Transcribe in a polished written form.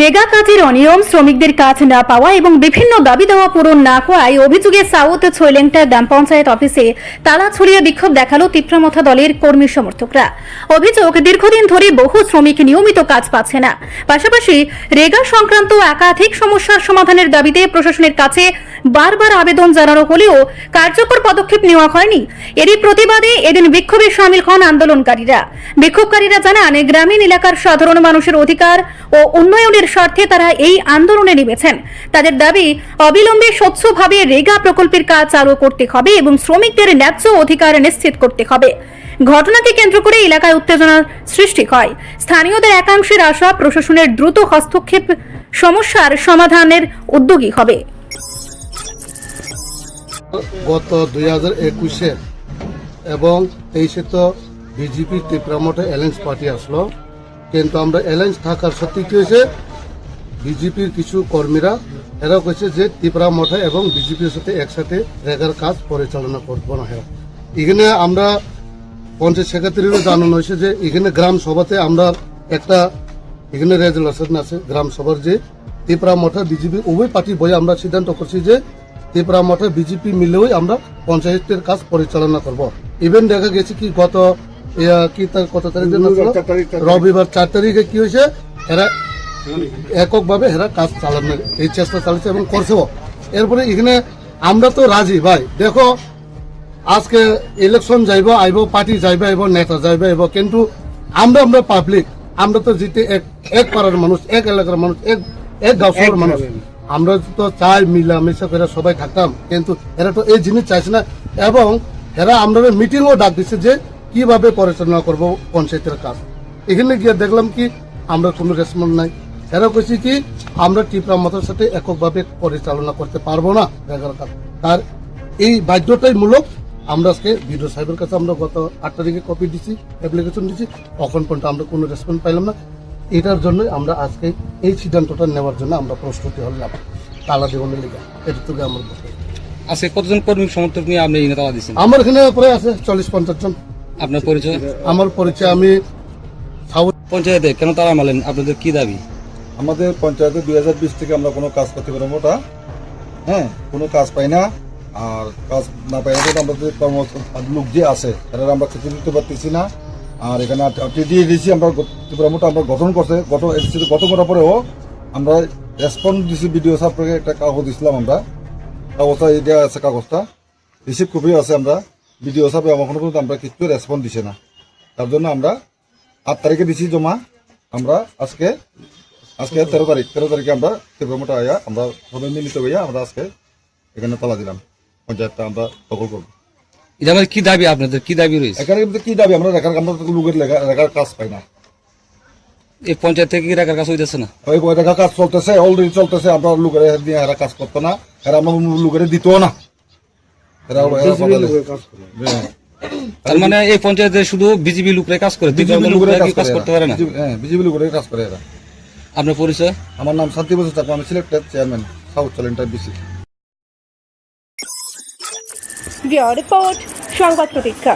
রেগা কাজের অনিয়ম, শ্রমিকদের কাজ না পাওয়া এবং বিভিন্ন দাবি দেওয়া পূরণ না করায় অভিযোগে সাউথ ছৈলেংটা গ্রাম পঞ্চায়েত অফিসে তালা ঝুলিয়ে বিক্ষোভ দেখালো তীব্রমথা দলের কর্মী সমর্থকরা। অভিযোগ, দীর্ঘদিন ধরে বহু শ্রমিক নিয়মিত কাজ পাচ্ছে না। পাশাপাশি রেগা সংক্রান্ত একাধিক সমস্যার সমাধানের দাবিতে প্রশাসনের কাছে বারবার আবেদন জানানো হলেও কার্যকর পদক্ষেপ নেওয়া হয়নি। এরই প্রতিবাদে এদিন বিক্ষোভে শামিল হন আন্দোলনকারীরা। বিক্ষোভকারীরা জানান, গ্রামীণ এলাকার সাধারণ মানুষের অধিকার ও উন্নয়নের স্বার্থে তারা এই আন্দোলনে নেমেছেন। তাদের দাবি, অবিলম্বে স্বচ্ছভাবে রেগা প্রকল্পের কাজ চালু করতে হবে এবং শ্রমিকদের ন্যায্য অধিকার নিশ্চিত করতে হবে। ঘটনাকে কেন্দ্র করে এলাকায় উত্তেজনা সৃষ্টি হয়। স্থানীয়দের একাংশের আশা, প্রশাসনের দ্রুত হস্তক্ষেপ সমস্যার সমাধানের উদ্যোগী হবে। গত 2021-এ এবং 23-এ তো বিজেপি তীব্রমঠে অ্যালায়েন্স পার্টি আসলো, কিন্তু আমরা অ্যালায়েন্স থাকার সত্যি কি হয়েছে, বিজেপির কিছু কর্মীরা এরা কইছে যে তীব্রমঠে এবং বিজেপির সাথে একসাথে রেগার কাজ পরিচালনা করব না। এখানে আমরা পঞ্চায়েত সেক্রেটারিরও জানানো হয়েছে যে এখানে গ্রাম সভাতে আমরা একটা এখানে রেজুলেশন আছে গ্রাম সভার, যে তীব্রমঠে বিজেপি উভয় পার্টি বই আমরা সিদ্ধান্ত করছি যে তীব্রমঠে বিজেপি মিলেও আমরা পঞ্চায়েতের কাজ পরিচালনা করব। ইভেন দেখা গেছে কি কত কত তারিখ রবিবার 4 তারিখে কি হয়েছে, এরা এককভাবে এরা কাজ চালানোর এই চেষ্টা চালাচ্ছে এবং করছেও। এরপরে এখানে আমরা তো রাজি ভাই, দেখো আজকে ইলেকশন যাইব আইব, পার্টি যাইবে আইব, নেতা যাইবে আইব, কিন্তু আমরা পাবলিক, আমরা তো জিতে এক পাড়ার মানুষ, এক এলাকার মানুষ, এক গাঁওর মানুষ। আমরা তো চাই মিলামিশা করে সবাই থাকতাম, কিন্তু এরা তো এই জিনিস চাইছে না। এবং এরা আমরা মিটিংও ডাক দিচ্ছে যে কিভাবে পরিচালনা করব পঞ্চায়েতের কাজ। এখানে গিয়ে দেখলাম কি আমরা কোনো রেসপন্স নাই। এরা কইছি কি আমরা তীব্রমথার সাথে এককভাবে পরিচালনা করতে পারবো না রেগার কাজ। তার এই বাধ্যতাই মূলক আমরা আজকে বিডিও সাহেবের কাছে আমরা গত 8 তারিখে কপি দিচ্ছি, অ্যাপ্লিকেশন দিচ্ছি, তখন পর্যন্ত আমরা কোনো রেসপন্স পাইলাম না। এটার জন্য আমরা আজকে এই সিদ্ধান্তটা নেওয়ার জন্য আমরা প্রস্তুতি হলাম তালা দেওয়ানের লিগে। এটা থেকে আমার আজকে কতজন কর্মী সমর্থক নিয়ে আপনি তালা দিচ্ছেন? আমার এখানে প্রায় আছে 40-50 জন। আপনার পরিচয়? আমার পরিচয়, আমি পঞ্চায়েতে কেন তালা মারলেন? আপনাদের কি দাবি? আমাদের পঞ্চায়েতে 2020 থেকে আমরা কোনো কাজ করতে পারবো ওটা, কোনো কাজ পাই না। আর কাজ না পাই আমরা লোক যে আছে তারা আমরা কিছু দিতে পারতেছি না। আর এখানে দিয়ে দিয়েছি আমরা ত্রিপুরামোটা আমরা গঠন করছে, গঠন করার পরেও আমরা রেসপন্স দিচ্ছি। বিডিও সাহেবকে একটা কাগজ দিয়েছিলাম আমরা, কাগজটা দেওয়া আছে, কাগজটা রিসিভ কপিও আছে। আমরা বিডিও সাহেব এখনো পর্যন্ত আমরা কিছু রেসপন্স দিছে না। তার জন্য আমরা 8 তারিখে দিছি জমা। আমরা আজকে 13 তারিখে আমরা ত্রিপুরামোটা আয়া আমরা সবাই মিলিত হইয়া আমরা আজকে এখানে তালা দিলাম, পঞ্চায়েতটা আমরা দখল করবো। এটা আমাদের কি দাবি? আপনাদের কি দাবি রয়েছে এখানে কি দাবি? আমরা লোকের রেখার কাজ পাই না। এই পঞ্চায়েত থেকে কি রেখার কাজ হইতেছে না? ওই রেখা কাজ চলতেছে, অলরেডি চলতেছে। আমরা লোকের দিয়ে এরা কাজ করতো না, এরা আমরা লোকের দিত না। তার মানে এই পঞ্চায়েতে শুধু বিজেপি লোকরা কাজ করে, কাজ করতে পারে না? হ্যাঁ, বিজেপি লোকের কাজ করে এরা। আপনার পরিচয়? আমার নাম শান্তি বসু চাকমা, আমি selected chairman south Chhoilengta BC. Report সংবাদ প্রতীক্ষা।